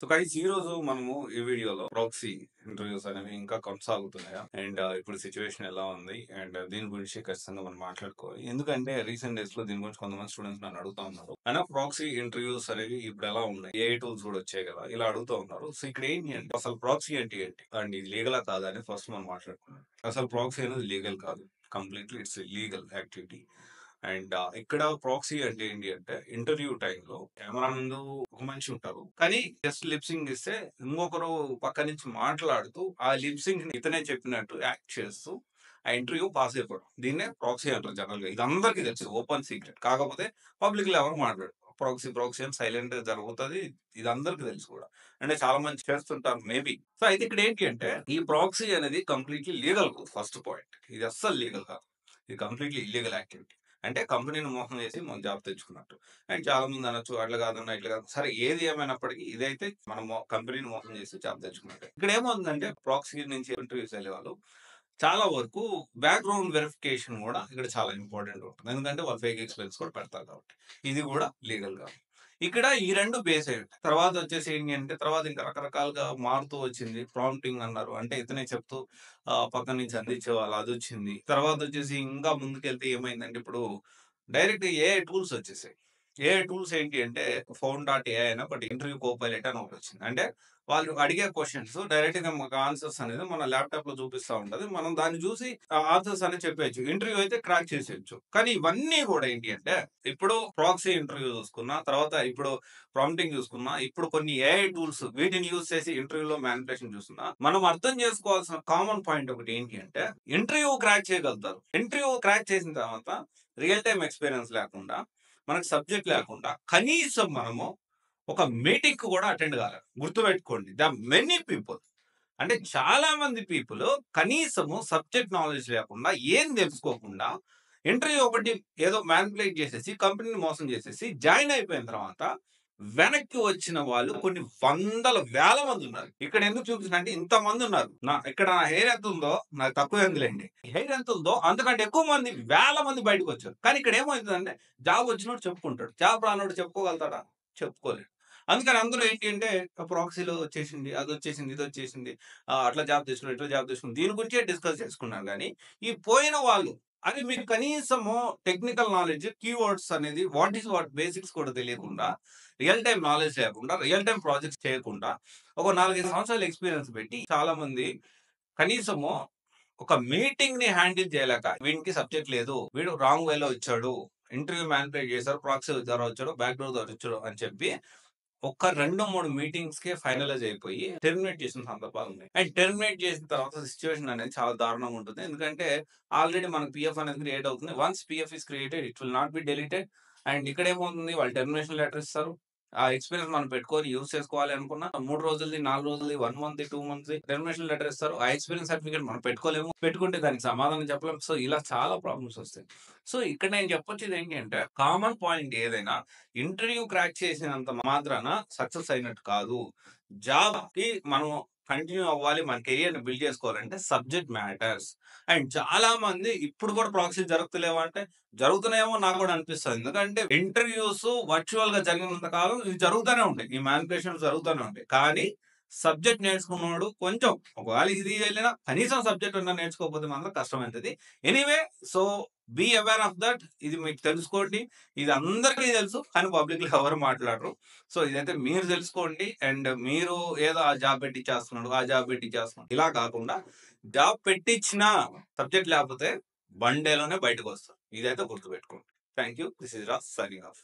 So guys ఈ రోజు మనము ఈ వీడియోలో ప్రాక్సీ ఇంటర్వ్యూస్ అనేవి ఇంకా కొనసాగుతున్నాయా అండ్ ఇప్పుడు సిచ్యువేషన్ ఎలా ఉంది అండ్ దీని గురించి ఖచ్చితంగా మనం మాట్లాడుకోవాలి. ఎందుకంటే రీసెంట్ డేస్ లో దీని గురించి కొంతమంది స్టూడెంట్స్ నన్ను అడుగుతా ఉన్నారు, అయినా ప్రాక్సీ ఇంటర్వ్యూస్ అనేవి ఇప్పుడు ఎలా ఉన్నాయి, ఏ టూల్స్ కూడా వచ్చాయి కదా, ఇలా అడుగుతూ ఉన్నారు. సో ఇక్కడ ఏంటి అంటే అసలు ప్రాక్సీ అంటే ఏంటి అండ్ ఇది లీగలా కాదా అని ఫస్ట్ మనం మాట్లాడుకున్నాం. అసలు ప్రాక్సీ అనేది లీగల్ కాదు, completely it's legal activity. And ఇక్కడ ప్రాక్సీ అంటే ఏంటి అంటే ఇంటర్వ్యూ టైంలో కెమెరా ముందు ఒక మనిషి ఉంటారు, కానీ జస్ట్ లిప్సింగ్ ఇస్తే ఇంకొకరు పక్క నుంచి మాట్లాడుతూ ఆ లిప్సింగ్ ఇతనే చెప్పినట్టు యాక్ట్ చేస్తూ ఆ ఇంటర్వ్యూ పాస్ అయిపోవడం, దీన్నే ప్రాక్సీ అంటారు జనరల్ గా. ఇది అందరికీ తెలుసు, ఓపెన్ సీక్రెట్. కాకపోతే పబ్లిక్ లో ఎవరు మాట్లాడు ప్రాక్సీ ప్రాక్సీ అని సైలెంట్ గా జరుగుతుంది. ఇది అందరికీ తెలుసు కూడా, అంటే చాలా మంది చేస్తుంటారు మేబీ. సో అయితే ఇక్కడ ఏంటి అంటే ఈ ప్రాక్సీ అనేది కంప్లీట్లీ లీగల్. ఫస్ట్ పాయింట్, ఇది అస్సలు లీగల్ కాదు, ఇది కంప్లీట్లీ ఇల్లీగల్ యాక్టివిటీ. అంటే కంపెనీని మోసం చేసి మనం జాబ్ తెచ్చుకున్నట్టు. అండ్ చాలా మంది అనొచ్చు అట్లా కాదన్నా ఇట్లా కాదు, సరే ఏది ఏమైనప్పటికీ ఇదైతే మనం కంపెనీని మోసం చేసి జాబ్ తెచ్చుకున్నట్టు. ఇక్కడ ఏమవుతుందంటే ప్రాక్సీ నుంచి ఇంటర్వ్యూస్ వెళ్ళే వాళ్ళు చాలా వరకు బ్యాక్గ్రౌండ్ వెరిఫికేషన్ కూడా ఇక్కడ చాలా ఇంపార్టెంట్ ఉంటుంది, ఎందుకంటే వాళ్ళు ఫేక్ ఎక్స్పీరియన్స్ కూడా పెడతారు కాబట్టి. ఇది కూడా లీగల్ గా. ఇక్కడ ఈ రెండు బేస్ అయ్యి ఉంటాయి. తర్వాత వచ్చేసి ఏంటి అంటే తర్వాత ఇంకా రకరకాలుగా మారుతూ వచ్చింది. ప్రాంప్టింగ్ అన్నారు, అంటే ఇతనే చెప్తూ పక్కన నుంచి అందించే వాళ్ళు, అది వచ్చింది. తర్వాత వచ్చేసి ఇంకా ముందుకెళ్తే ఏమైందంటే ఇప్పుడు డైరెక్ట్ ఏఐ టూల్స్ వచ్చేసాయి. ఏఐ టూల్స్ ఏంటి అంటే ఫౌండ్ డాట్ ఏఐ అని ఒకటి, ఇంటర్వ్యూ కోపైలట్ అని ఒకటి వచ్చింది. అంటే వాళ్ళు అడిగే క్వశ్చన్స్ డైరెక్ట్ గా మాకు ఆన్సర్స్ అనేది మన ల్యాప్టాప్ లో చూపిస్తా ఉంటది, మనం దాన్ని చూసి ఆన్సర్స్ అనేది చెప్పేయచ్చు, ఇంటర్వ్యూ అయితే క్రాక్ చేసేయచ్చు. కానీ ఇవన్నీ కూడా ఏంటి అంటే ఇప్పుడు ప్రాక్సీ ఇంటర్వ్యూ చూసుకున్నా, తర్వాత ఇప్పుడు ప్రాంప్టింగ్ చూసుకున్నా, ఇప్పుడు కొన్ని ఏఐ టూల్స్ వీటిని యూజ్ చేసి ఇంటర్వ్యూలో మ్యానిపులేషన్ చూస్తున్నా, మనం అర్థం చేసుకోవాల్సిన కామన్ పాయింట్ ఒకటి ఏంటి అంటే ఇంటర్వ్యూ క్రాక్ చేయగలుగుతారు. ఇంటర్వ్యూ క్రాక్ చేసిన తర్వాత రియల్ టైం ఎక్స్పీరియన్స్ లేకుండా, మనకు సబ్జెక్ట్ లేకుండా, కనీసం మనము ఒక మీటింగ్ కు కూడా అటెండ్ కాలేదు. గుర్తుపెట్టుకోండి, ద మెనీ పీపుల్, అంటే చాలా మంది పీపుల్ కనీసము సబ్జెక్ట్ నాలెడ్జ్ లేకుండా, ఏం తెలుసుకోకుండా ఇంటర్వ్యూ ఒకటి ఏదో మ్యానిపులేట్ చేసేసి కంపెనీని మోసం చేసేసి జాయిన్ అయిపోయిన తర్వాత వెనక్కి వచ్చిన వాళ్ళు కొన్ని వందల వేల మంది ఉన్నారు. ఇక్కడ ఎందుకు చూపిస్తున్నా అంటే ఇంతమంది ఉన్నారు. ఇక్కడ నా హెయిర్ ఎంత ఉందో నాకు తక్కువ ఎందులేండి, హెయిర్ ఎంత ఉందో అంతకంటే ఎక్కువ మంది, వేల మంది బయటకు వచ్చారు. కానీ ఇక్కడ ఏమవుతుందంటే జాబ్ వచ్చినోడు చెప్పుకుంటాడు, జాబ్ రానోడు చెప్పుకోగలుగుతాడా? చెప్పుకోలేడు. అందుకని అందరూ ఏంటి అంటే ప్రాక్సీలో వచ్చేసింది, అది వచ్చేసింది, ఇది వచ్చేసింది, అట్లా జాబ్ తెచ్చుకున్నాడు, ఇట్లా జాబ్ తెచ్చుకున్నాడు, దీని గురించే డిస్కస్ చేసుకున్నారు. కానీ ఈ పోయిన వాళ్ళు, అది మీకు కనీసము టెక్నికల్ నాలెడ్జ్, కీవర్డ్స్ అనేది వాట్ ఈస్ వాట్ బేసిక్స్ కూడా తెలియకుండా, రియల్ టైం నాలెడ్జ్ లేకుండా, రియల్ టైం ప్రాజెక్ట్స్ చేయకుండా, ఒక 4-5 సంవత్సరాల ఎక్స్పీరియన్స్ పెట్టి చాలా మంది కనీసము ఒక మీటింగ్ ని హ్యాండిల్ చేయలేక, వీడికి సబ్జెక్ట్ లేదు, వీడు రాంగ్ వేలో ఇచ్చాడు, ఇంటర్వ్యూ మ్యానిపులేట్ చేశారు, ప్రాక్సీ ద్వారా వచ్చాడు, బ్యాక్ డోర్ ద్వారా వచ్చాడు అని చెప్పి ఒక్క 2-3 మీటింగ్స్ కే ఫైనలైజ్ అయిపోయి టెర్మినేట్ చేసిన సందర్భాలు ఉన్నాయి. అండ్ టెర్మినేట్ చేసిన తర్వాత సిచ్యువేషన్ అనేది చాలా దారుణంగా ఉంటుంది. ఎందుకంటే ఆల్రెడీ మనకు పిఎఫ్ అనేది క్రియేట్ అవుతుంది. Once PF is created it will not be deleted. And ఇక్కడ ఏమవుతుంది, వాళ్ళు టెర్మినేషన్ లెటర్ ఇస్తారు. ఆ ఎక్స్పీరియన్స్ మనం పెట్టుకొని యూజ్ చేసుకోవాలి అనుకున్న 3 రోజులది, 4 రోజులది, 1 మంత్, 2 మంత్స్ టెర్మినేషన్ లెటర్ ఇస్తారు. ఆ ఎక్స్పీరియన్స్ సర్టిఫికేట్ మనం పెట్టుకోలేము, పెట్టుకుంటే దానికి సమాధానం చెప్పలేము. సో ఇలా చాలా ప్రాబ్లమ్స్ వస్తాయి. సో ఇక్కడ నేను చెప్పొచ్చేది ఏంటి అంటే కామన్ పాయింట్ ఏదైనా ఇంటర్వ్యూ క్రాక్ చేసినంత మాత్రాన సక్సెస్ అయినట్టు కాదు. జాబ్ కి మనం కంటిన్యూ అవ్వాలి, మన కెరియర్ ని బిల్డ్ చేసుకోవాలంటే సబ్జెక్ట్ మ్యాటర్స్. అండ్ చాలా మంది ఇప్పుడు కూడా ప్రాక్సీ జరుగుతలేవా అంటే జరుగుతున్నాయేమో నాకు కూడా అనిపిస్తుంది. ఎందుకంటే ఇంటర్వ్యూస్ వర్చువల్ గా జరిగినంత కాలం ఇవి జరుగుతూనే ఉంటాయి, ఈ మ్యానిపులేషన్ జరుగుతూనే ఉంటాయి. కానీ సబ్జెక్ట్ నేర్చుకున్నాడు కొంచెం, ఒకవేళ ఇది వెళ్ళినా కనీసం సబ్జెక్ట్ ఉన్నా నేర్చుకోకపోతే మాత్రం కష్టమైంది. Anyway, so be aware of that. ఇది మీకు తెలుసుకోండి, ఇది అందరికీ తెలుసు కానీ పబ్లిక్ లో ఎవరు మాట్లాడరు. సో ఇదైతే మీరు తెలుసుకోండి. అండ్ మీరు ఏదో ఆ జాబ్ పెట్టిచ్చేస్తున్నాడు, ఆ జాబ్ పెట్టిచ్చేస్తున్నాడు ఇలా కాకుండా, జాబ్ పెట్టించిన సబ్జెక్ట్ లేకపోతే వన్ డేలోనే బయటకు వస్తారు. ఇదైతే గుర్తుపెట్టుకోండి. Thank you. This is Raj signing off.